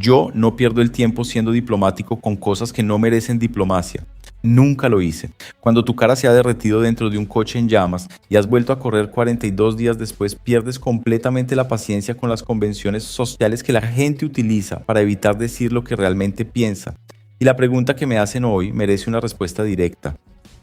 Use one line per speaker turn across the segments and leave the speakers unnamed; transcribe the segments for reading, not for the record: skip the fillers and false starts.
Yo no pierdo el tiempo siendo diplomático con cosas que no merecen diplomacia. Nunca lo hice. Cuando tu cara se ha derretido dentro de un coche en llamas y has vuelto a correr 42 días después, pierdes completamente la paciencia con las convenciones sociales que la gente utiliza para evitar decir lo que realmente piensa. Y la pregunta que me hacen hoy merece una respuesta directa.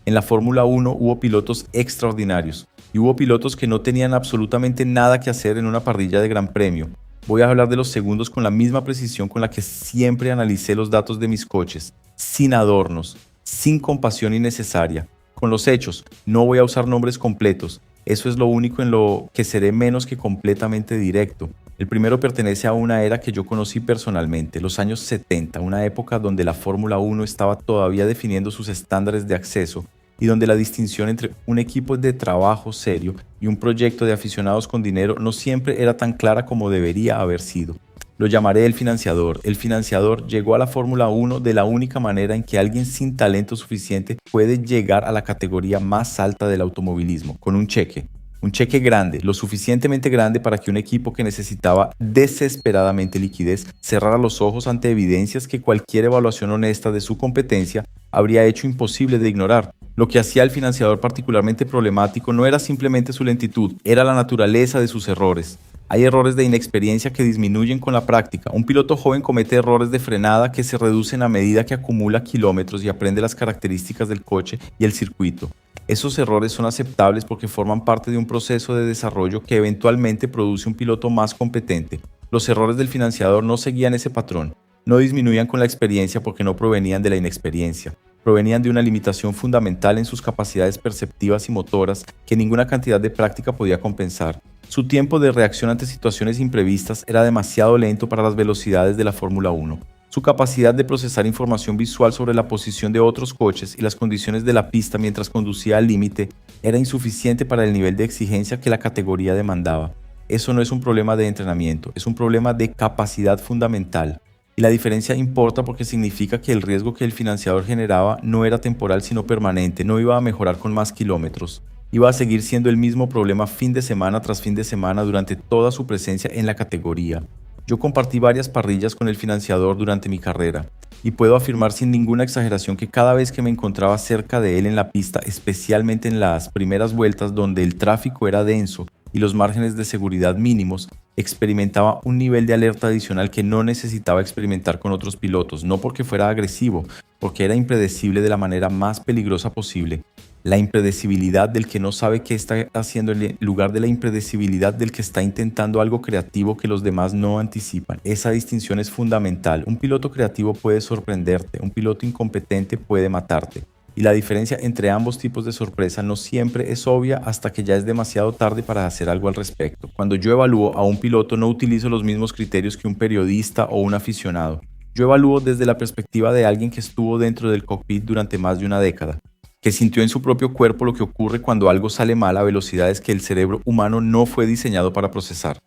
En la Fórmula 1 hubo pilotos extraordinarios y hubo pilotos que no tenían absolutamente nada que hacer en una parrilla de Gran Premio. Voy a hablar de los segundos con la misma precisión con la que siempre analicé los datos de mis coches, sin adornos, sin compasión innecesaria. Con los hechos, no voy a usar nombres completos. Eso es lo único en lo que seré menos que completamente directo. El primero pertenece a una era que yo conocí personalmente, los años 70, una época donde la Fórmula 1 estaba todavía definiendo sus estándares de acceso y donde la distinción entre un equipo de trabajo serio y un proyecto de aficionados con dinero no siempre era tan clara como debería haber sido. Lo llamaré el financiador. El financiador llegó a la Fórmula 1 de la única manera en que alguien sin talento suficiente puede llegar a la categoría más alta del automovilismo, con un cheque. Un cheque grande, lo suficientemente grande para que un equipo que necesitaba desesperadamente liquidez cerrara los ojos ante evidencias que cualquier evaluación honesta de su competencia habría hecho imposible de ignorar. Lo que hacía al financiador particularmente problemático no era simplemente su lentitud, era la naturaleza de sus errores. Hay errores de inexperiencia que disminuyen con la práctica. Un piloto joven comete errores de frenada que se reducen a medida que acumula kilómetros y aprende las características del coche y el circuito. Esos errores son aceptables porque forman parte de un proceso de desarrollo que eventualmente produce un piloto más competente. Los errores del financiador no seguían ese patrón, no disminuían con la experiencia porque no provenían de la inexperiencia. Provenían de una limitación fundamental en sus capacidades perceptivas y motoras que ninguna cantidad de práctica podía compensar. Su tiempo de reacción ante situaciones imprevistas era demasiado lento para las velocidades de la Fórmula 1. Su capacidad de procesar información visual sobre la posición de otros coches y las condiciones de la pista mientras conducía al límite era insuficiente para el nivel de exigencia que la categoría demandaba. Eso no es un problema de entrenamiento, es un problema de capacidad fundamental. Y la diferencia importa porque significa que el riesgo que el financiador generaba no era temporal sino permanente, no iba a mejorar con más kilómetros. Iba a seguir siendo el mismo problema fin de semana tras fin de semana durante toda su presencia en la categoría. Yo compartí varias parrillas con el financiador durante mi carrera y puedo afirmar sin ninguna exageración que cada vez que me encontraba cerca de él en la pista, especialmente en las primeras vueltas donde el tráfico era denso y los márgenes de seguridad mínimos, experimentaba un nivel de alerta adicional que no necesitaba experimentar con otros pilotos, no porque fuera agresivo, porque era impredecible de la manera más peligrosa posible. La impredecibilidad del que no sabe qué está haciendo en lugar de la impredecibilidad del que está intentando algo creativo que los demás no anticipan. Esa distinción es fundamental. Un piloto creativo puede sorprenderte, un piloto incompetente puede matarte. Y la diferencia entre ambos tipos de sorpresa no siempre es obvia hasta que ya es demasiado tarde para hacer algo al respecto. Cuando yo evalúo a un piloto no utilizo los mismos criterios que un periodista o un aficionado. Yo evalúo desde la perspectiva de alguien que estuvo dentro del cockpit durante más de una década, que sintió en su propio cuerpo lo que ocurre cuando algo sale mal a velocidades que el cerebro humano no fue diseñado para procesar,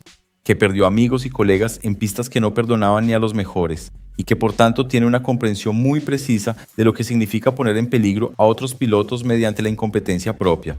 que perdió amigos y colegas en pistas que no perdonaban ni a los mejores, y que por tanto tiene una comprensión muy precisa de lo que significa poner en peligro a otros pilotos mediante la incompetencia propia.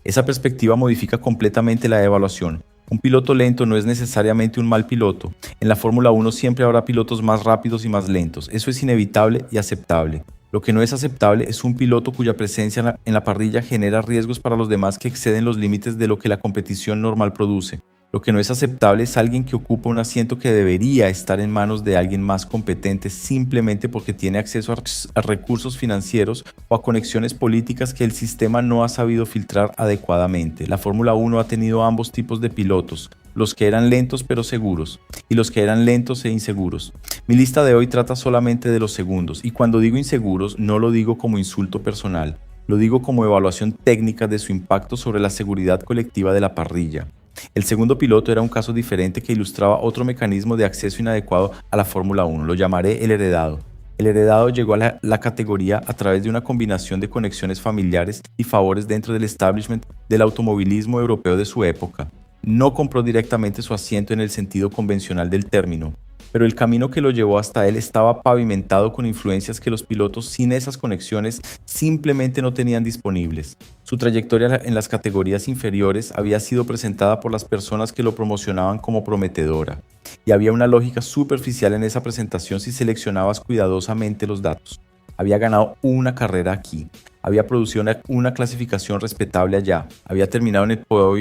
Esa perspectiva modifica completamente la evaluación. Un piloto lento no es necesariamente un mal piloto. En la Fórmula 1 siempre habrá pilotos más rápidos y más lentos. Eso es inevitable y aceptable. Lo que no es aceptable es un piloto cuya presencia en la parrilla genera riesgos para los demás que exceden los límites de lo que la competición normal produce. Lo que no es aceptable es alguien que ocupa un asiento que debería estar en manos de alguien más competente simplemente porque tiene acceso a recursos financieros o a conexiones políticas que el sistema no ha sabido filtrar adecuadamente. La Fórmula 1 ha tenido ambos tipos de pilotos, los que eran lentos pero seguros y los que eran lentos e inseguros. Mi lista de hoy trata solamente de los segundos y cuando digo inseguros no lo digo como insulto personal, lo digo como evaluación técnica de su impacto sobre la seguridad colectiva de la parrilla. El segundo piloto era un caso diferente que ilustraba otro mecanismo de acceso inadecuado a la Fórmula 1. Lo llamaré el heredado. El heredado llegó a la categoría a través de una combinación de conexiones familiares y favores dentro del establishment del automovilismo europeo de su época. No compró directamente su asiento en el sentido convencional del término. pero el camino que lo llevó hasta él estaba pavimentado con influencias que los pilotos sin esas conexiones simplemente no tenían disponibles. Su trayectoria en las categorías inferiores había sido presentada por las personas que lo promocionaban como prometedora, y había una lógica superficial en esa presentación si seleccionabas cuidadosamente los datos. Había ganado una carrera aquí, había producido una clasificación respetable allá, había terminado en el podio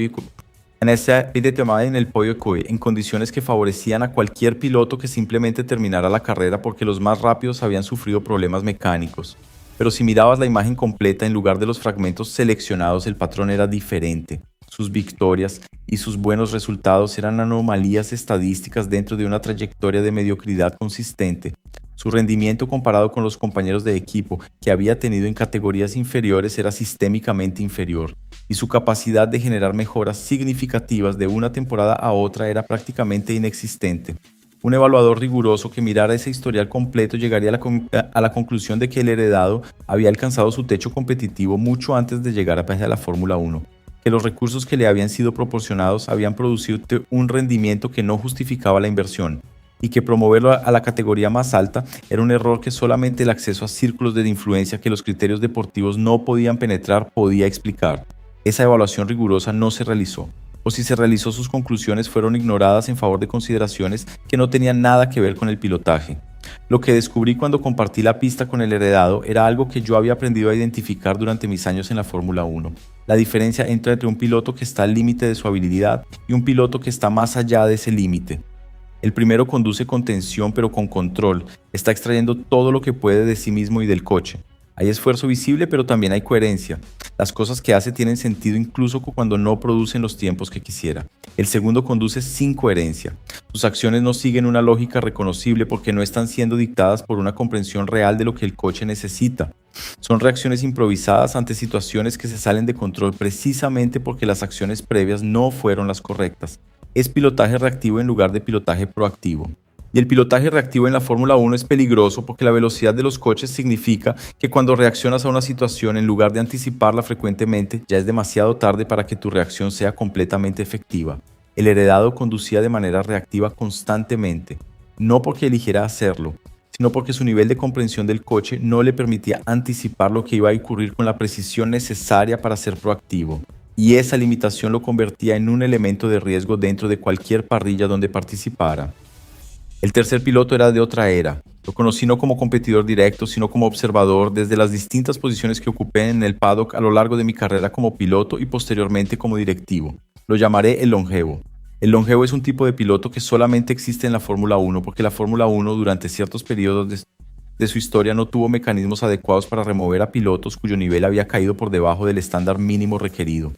en el podio de Kobe, en condiciones que favorecían a cualquier piloto que simplemente terminara la carrera porque los más rápidos habían sufrido problemas mecánicos. Pero si mirabas la imagen completa en lugar de los fragmentos seleccionados, el patrón era diferente. Sus victorias y sus buenos resultados eran anomalías estadísticas dentro de una trayectoria de mediocridad consistente. Su rendimiento comparado con los compañeros de equipo que había tenido en categorías inferiores era sistémicamente inferior, y su capacidad de generar mejoras significativas de una temporada a otra era prácticamente inexistente. Un evaluador riguroso que mirara ese historial completo llegaría a la conclusión de que el heredado había alcanzado su techo competitivo mucho antes de llegar a la Fórmula 1, que los recursos que le habían sido proporcionados habían producido un rendimiento que no justificaba la inversión, y que promoverlo a la categoría más alta era un error que solamente el acceso a círculos de influencia que los criterios deportivos no podían penetrar podía explicar. Esa evaluación rigurosa no se realizó, o si se realizó, sus conclusiones fueron ignoradas en favor de consideraciones que no tenían nada que ver con el pilotaje. Lo que descubrí cuando compartí la pista con el heredado era algo que yo había aprendido a identificar durante mis años en la Fórmula 1. La diferencia entre un piloto que está al límite de su habilidad y un piloto que está más allá de ese límite. El primero conduce con tensión pero con control, está extrayendo todo lo que puede de sí mismo y del coche. Hay esfuerzo visible pero también hay coherencia. Las cosas que hace tienen sentido incluso cuando no producen los tiempos que quisiera. El segundo conduce sin coherencia. Sus acciones no siguen una lógica reconocible porque no están siendo dictadas por una comprensión real de lo que el coche necesita. Son reacciones improvisadas ante situaciones que se salen de control precisamente porque las acciones previas no fueron las correctas. Es pilotaje reactivo en lugar de pilotaje proactivo. Y el pilotaje reactivo en la Fórmula 1 es peligroso porque la velocidad de los coches significa que cuando reaccionas a una situación en lugar de anticiparla frecuentemente, ya es demasiado tarde para que tu reacción sea completamente efectiva. El heredado conducía de manera reactiva constantemente, no porque eligiera hacerlo, sino porque su nivel de comprensión del coche no le permitía anticipar lo que iba a ocurrir con la precisión necesaria para ser proactivo. Y esa limitación lo convertía en un elemento de riesgo dentro de cualquier parrilla donde participara. El tercer piloto era de otra era. Lo conocí no como competidor directo, sino como observador desde las distintas posiciones que ocupé en el paddock a lo largo de mi carrera como piloto y posteriormente como directivo. Lo llamaré el longevo. El longevo es un tipo de piloto que solamente existe en la Fórmula 1 porque la Fórmula 1 durante ciertos periodos de su historia no tuvo mecanismos adecuados para remover a pilotos cuyo nivel había caído por debajo del estándar mínimo requerido.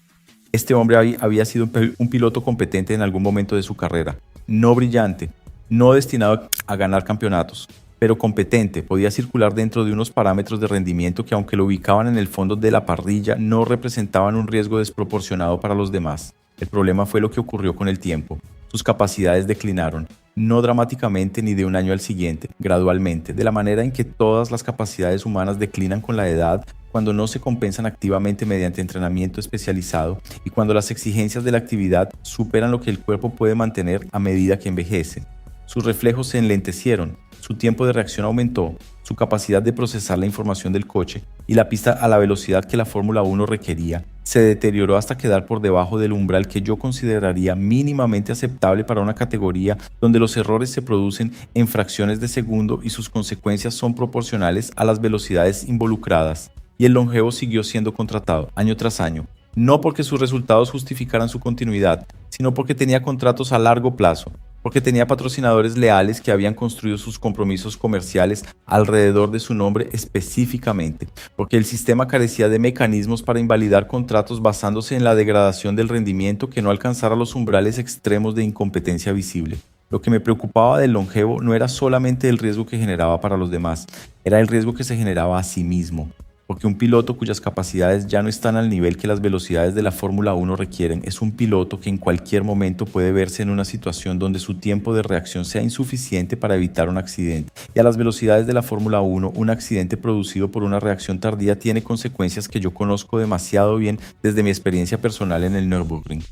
Este hombre había sido un piloto competente en algún momento de su carrera, no brillante, no destinado a ganar campeonatos, pero competente, podía circular dentro de unos parámetros de rendimiento que aunque lo ubicaban en el fondo de la parrilla, no representaban un riesgo desproporcionado para los demás. El problema fue lo que ocurrió con el tiempo. Sus capacidades declinaron, no dramáticamente ni de un año al siguiente, gradualmente, de la manera en que todas las capacidades humanas declinan con la edad cuando no se compensan activamente mediante entrenamiento especializado y cuando las exigencias de la actividad superan lo que el cuerpo puede mantener a medida que envejece. Sus reflejos se enlentecieron, su tiempo de reacción aumentó, su capacidad de procesar la información del coche y la pista a la velocidad que la Fórmula 1 requería se deterioró hasta quedar por debajo del umbral que yo consideraría mínimamente aceptable para una categoría donde los errores se producen en fracciones de segundo y sus consecuencias son proporcionales a las velocidades involucradas. Y el longevo siguió siendo contratado año tras año, no porque sus resultados justificaran su continuidad, sino porque tenía contratos a largo plazo, porque tenía patrocinadores leales que habían construido sus compromisos comerciales alrededor de su nombre específicamente, porque el sistema carecía de mecanismos para invalidar contratos basándose en la degradación del rendimiento que no alcanzara los umbrales extremos de incompetencia visible. Lo que me preocupaba del longevo no era solamente el riesgo que generaba para los demás, era el riesgo que se generaba a sí mismo. Porque un piloto cuyas capacidades ya no están al nivel que las velocidades de la Fórmula 1 requieren es un piloto que en cualquier momento puede verse en una situación donde su tiempo de reacción sea insuficiente para evitar un accidente. Y a las velocidades de la Fórmula 1, un accidente producido por una reacción tardía tiene consecuencias que yo conozco demasiado bien desde mi experiencia personal en el Nürburgring.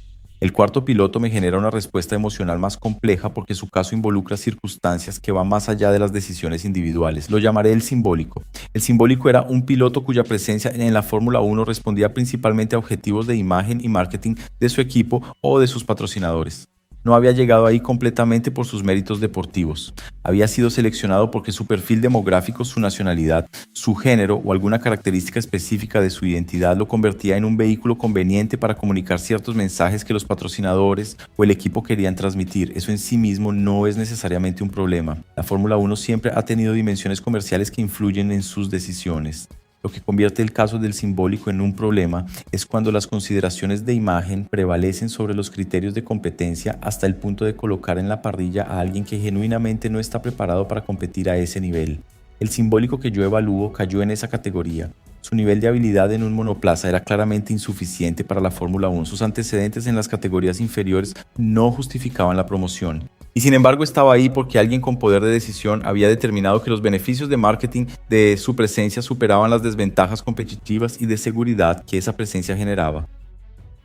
El cuarto piloto me genera una respuesta emocional más compleja porque su caso involucra circunstancias que van más allá de las decisiones individuales. Lo llamaré el simbólico. El simbólico era un piloto cuya presencia en la Fórmula 1 respondía principalmente a objetivos de imagen y marketing de su equipo o de sus patrocinadores. No había llegado ahí completamente por sus méritos deportivos. Había sido seleccionado porque su perfil demográfico, su nacionalidad, su género o alguna característica específica de su identidad lo convertía en un vehículo conveniente para comunicar ciertos mensajes que los patrocinadores o el equipo querían transmitir. Eso en sí mismo no es necesariamente un problema. La Fórmula 1 siempre ha tenido dimensiones comerciales que influyen en sus decisiones. Lo que convierte el caso del simbólico en un problema es cuando las consideraciones de imagen prevalecen sobre los criterios de competencia hasta el punto de colocar en la parrilla a alguien que genuinamente no está preparado para competir a ese nivel. El simbólico que yo evalúo cayó en esa categoría. Su nivel de habilidad en un monoplaza era claramente insuficiente para la Fórmula 1. Sus antecedentes en las categorías inferiores no justificaban la promoción. Y sin embargo estaba ahí porque alguien con poder de decisión había determinado que los beneficios de marketing de su presencia superaban las desventajas competitivas y de seguridad que esa presencia generaba.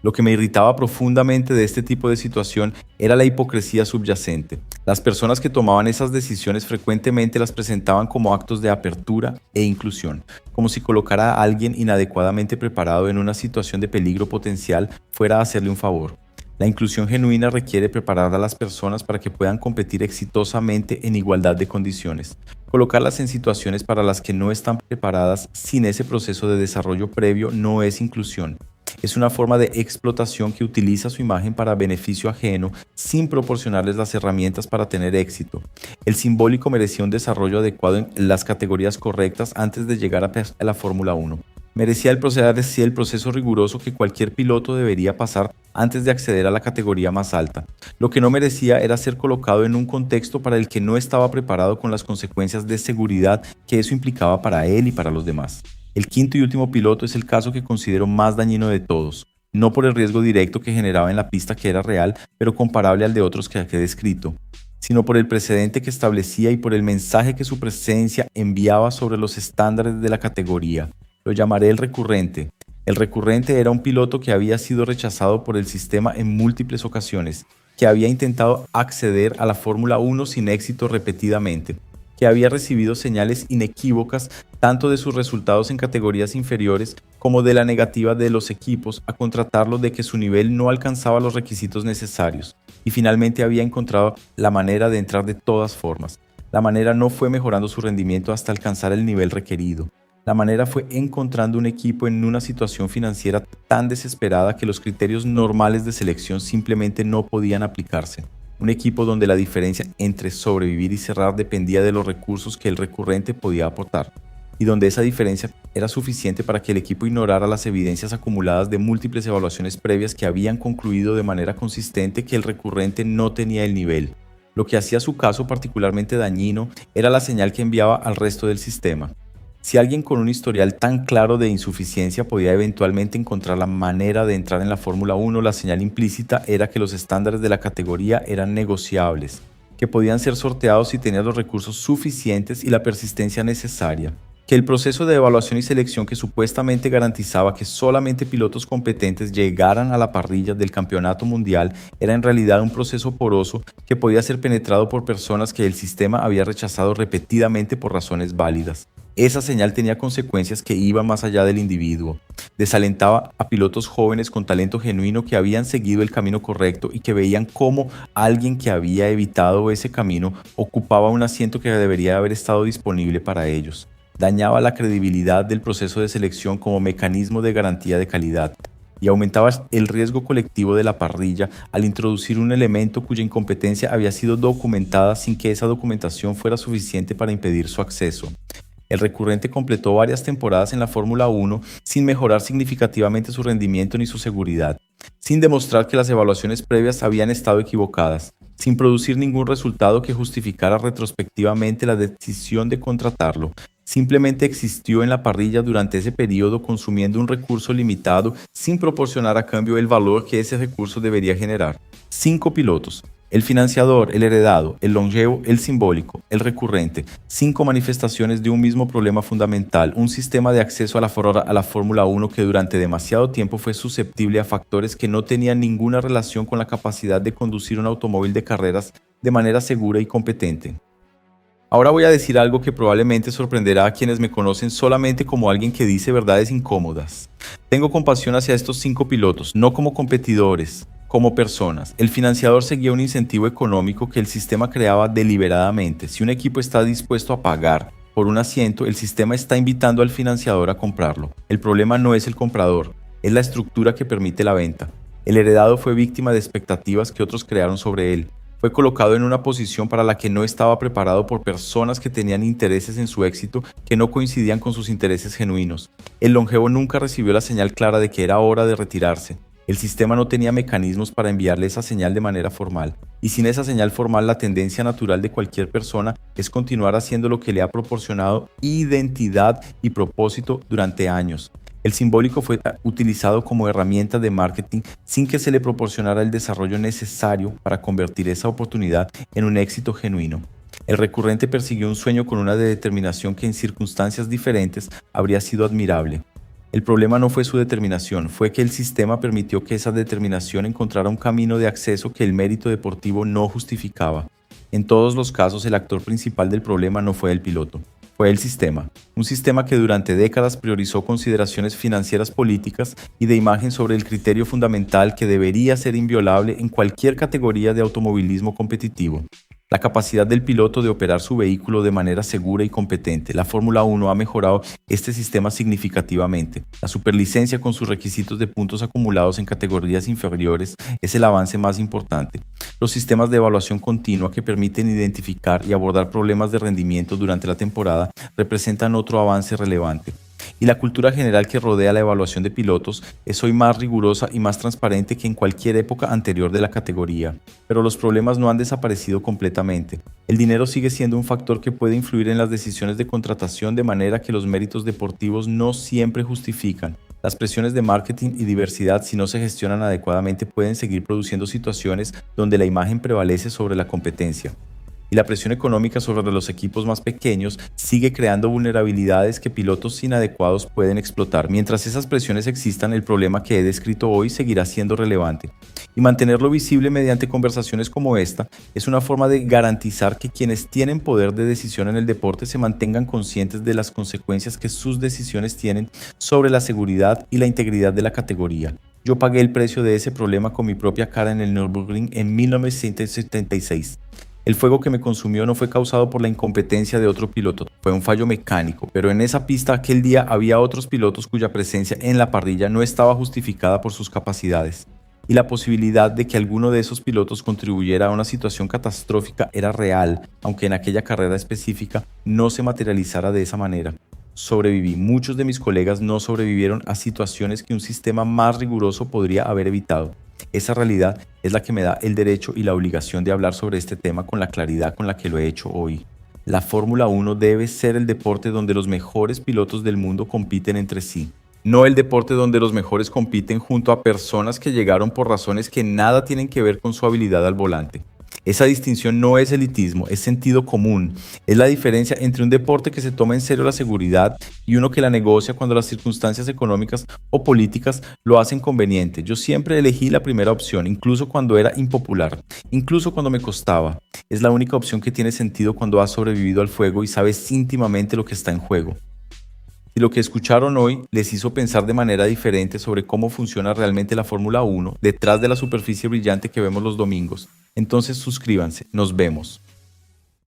Lo que me irritaba profundamente de este tipo de situación era la hipocresía subyacente. Las personas que tomaban esas decisiones frecuentemente las presentaban como actos de apertura e inclusión, como si colocar a alguien inadecuadamente preparado en una situación de peligro potencial fuera a hacerle un favor. La inclusión genuina requiere preparar a las personas para que puedan competir exitosamente en igualdad de condiciones. Colocarlas en situaciones para las que no están preparadas sin ese proceso de desarrollo previo no es inclusión. Es una forma de explotación que utiliza su imagen para beneficio ajeno sin proporcionarles las herramientas para tener éxito. El simbólico merecía un desarrollo adecuado en las categorías correctas antes de llegar a la Fórmula 1. Merecía el proceso riguroso que cualquier piloto debería pasar antes de acceder a la categoría más alta. Lo que no merecía era ser colocado en un contexto para el que no estaba preparado con las consecuencias de seguridad que eso implicaba para él y para los demás. El quinto y último piloto es el caso que considero más dañino de todos, no por el riesgo directo que generaba en la pista que era real, pero comparable al de otros que he descrito, sino por el precedente que establecía y por el mensaje que su presencia enviaba sobre los estándares de la categoría. Lo llamaré el recurrente. El recurrente era un piloto que había sido rechazado por el sistema en múltiples ocasiones, que había intentado acceder a la Fórmula 1 sin éxito repetidamente, que había recibido señales inequívocas tanto de sus resultados en categorías inferiores como de la negativa de los equipos a contratarlo, de que su nivel no alcanzaba los requisitos necesarios, y finalmente había encontrado la manera de entrar de todas formas. La manera no fue mejorando su rendimiento hasta alcanzar el nivel requerido. La manera fue encontrando un equipo en una situación financiera tan desesperada que los criterios normales de selección simplemente no podían aplicarse. Un equipo donde la diferencia entre sobrevivir y cerrar dependía de los recursos que el recurrente podía aportar, y donde esa diferencia era suficiente para que el equipo ignorara las evidencias acumuladas de múltiples evaluaciones previas que habían concluido de manera consistente que el recurrente no tenía el nivel. Lo que hacía su caso particularmente dañino era la señal que enviaba al resto del sistema. Si alguien con un historial tan claro de insuficiencia podía eventualmente encontrar la manera de entrar en la Fórmula 1, la señal implícita era que los estándares de la categoría eran negociables, que podían ser sorteados si tenías los recursos suficientes y la persistencia necesaria, que el proceso de evaluación y selección que supuestamente garantizaba que solamente pilotos competentes llegaran a la parrilla del campeonato mundial era en realidad un proceso poroso que podía ser penetrado por personas que el sistema había rechazado repetidamente por razones válidas. Esa señal tenía consecuencias que iban más allá del individuo. Desalentaba a pilotos jóvenes con talento genuino que habían seguido el camino correcto y que veían cómo alguien que había evitado ese camino ocupaba un asiento que debería haber estado disponible para ellos. Dañaba la credibilidad del proceso de selección como mecanismo de garantía de calidad y aumentaba el riesgo colectivo de la parrilla al introducir un elemento cuya incompetencia había sido documentada sin que esa documentación fuera suficiente para impedir su acceso. El recurrente completó varias temporadas en la Fórmula 1 sin mejorar significativamente su rendimiento ni su seguridad, sin demostrar que las evaluaciones previas habían estado equivocadas, sin producir ningún resultado que justificara retrospectivamente la decisión de contratarlo. Simplemente existió en la parrilla durante ese periodo consumiendo un recurso limitado sin proporcionar a cambio el valor que ese recurso debería generar. 5 pilotos. El financiador, el heredado, el longevo, el simbólico, el recurrente. 5 manifestaciones de un mismo problema fundamental, un sistema de acceso a la Fórmula 1 que durante demasiado tiempo fue susceptible a factores que no tenían ninguna relación con la capacidad de conducir un automóvil de carreras de manera segura y competente. Ahora voy a decir algo que probablemente sorprenderá a quienes me conocen solamente como alguien que dice verdades incómodas. Tengo compasión hacia estos 5 pilotos, no como competidores, como personas. El financiador seguía un incentivo económico que el sistema creaba deliberadamente. Si un equipo está dispuesto a pagar por un asiento, el sistema está invitando al financiador a comprarlo. El problema no es el comprador, es la estructura que permite la venta. El heredado fue víctima de expectativas que otros crearon sobre él. Fue colocado en una posición para la que no estaba preparado por personas que tenían intereses en su éxito que no coincidían con sus intereses genuinos. El longevo nunca recibió la señal clara de que era hora de retirarse. El sistema no tenía mecanismos para enviarle esa señal de manera formal, y sin esa señal formal la tendencia natural de cualquier persona es continuar haciendo lo que le ha proporcionado identidad y propósito durante años. El simbólico fue utilizado como herramienta de marketing sin que se le proporcionara el desarrollo necesario para convertir esa oportunidad en un éxito genuino. El recurrente persiguió un sueño con una determinación que en circunstancias diferentes habría sido admirable. El problema no fue su determinación, fue que el sistema permitió que esa determinación encontrara un camino de acceso que el mérito deportivo no justificaba. En todos los casos, el actor principal del problema no fue el piloto. Fue el sistema, un sistema que durante décadas priorizó consideraciones financieras políticas y de imagen sobre el criterio fundamental que debería ser inviolable en cualquier categoría de automovilismo competitivo. La capacidad del piloto de operar su vehículo de manera segura y competente. La Fórmula 1 ha mejorado este sistema significativamente. La superlicencia con sus requisitos de puntos acumulados en categorías inferiores es el avance más importante. Los sistemas de evaluación continua que permiten identificar y abordar problemas de rendimiento durante la temporada representan otro avance relevante. Y la cultura general que rodea la evaluación de pilotos es hoy más rigurosa y más transparente que en cualquier época anterior de la categoría. Pero los problemas no han desaparecido completamente. El dinero sigue siendo un factor que puede influir en las decisiones de contratación de manera que los méritos deportivos no siempre justifican. Las presiones de marketing y diversidad, si no se gestionan adecuadamente, pueden seguir produciendo situaciones donde la imagen prevalece sobre la competencia. Y la presión económica sobre los equipos más pequeños sigue creando vulnerabilidades que pilotos inadecuados pueden explotar. Mientras esas presiones existan, el problema que he descrito hoy seguirá siendo relevante. Y mantenerlo visible mediante conversaciones como esta es una forma de garantizar que quienes tienen poder de decisión en el deporte se mantengan conscientes de las consecuencias que sus decisiones tienen sobre la seguridad y la integridad de la categoría. Yo pagué el precio de ese problema con mi propia cara en el Nürburgring en 1976. El fuego que me consumió no fue causado por la incompetencia de otro piloto, fue un fallo mecánico, pero en esa pista aquel día había otros pilotos cuya presencia en la parrilla no estaba justificada por sus capacidades. Y la posibilidad de que alguno de esos pilotos contribuyera a una situación catastrófica era real, aunque en aquella carrera específica no se materializara de esa manera. Sobreviví. Muchos de mis colegas no sobrevivieron a situaciones que un sistema más riguroso podría haber evitado. Esa realidad es la que me da el derecho y la obligación de hablar sobre este tema con la claridad con la que lo he hecho hoy. La Fórmula 1 debe ser el deporte donde los mejores pilotos del mundo compiten entre sí, no el deporte donde los mejores compiten junto a personas que llegaron por razones que nada tienen que ver con su habilidad al volante. Esa distinción no es elitismo, es sentido común. Es la diferencia entre un deporte que se toma en serio la seguridad y uno que la negocia cuando las circunstancias económicas o políticas lo hacen conveniente. Yo siempre elegí la primera opción, incluso cuando era impopular, incluso cuando me costaba. Es la única opción que tiene sentido cuando has sobrevivido al fuego y sabes íntimamente lo que está en juego. Si lo que escucharon hoy les hizo pensar de manera diferente sobre cómo funciona realmente la Fórmula 1 detrás de la superficie brillante que vemos los domingos, entonces suscríbanse. Nos vemos.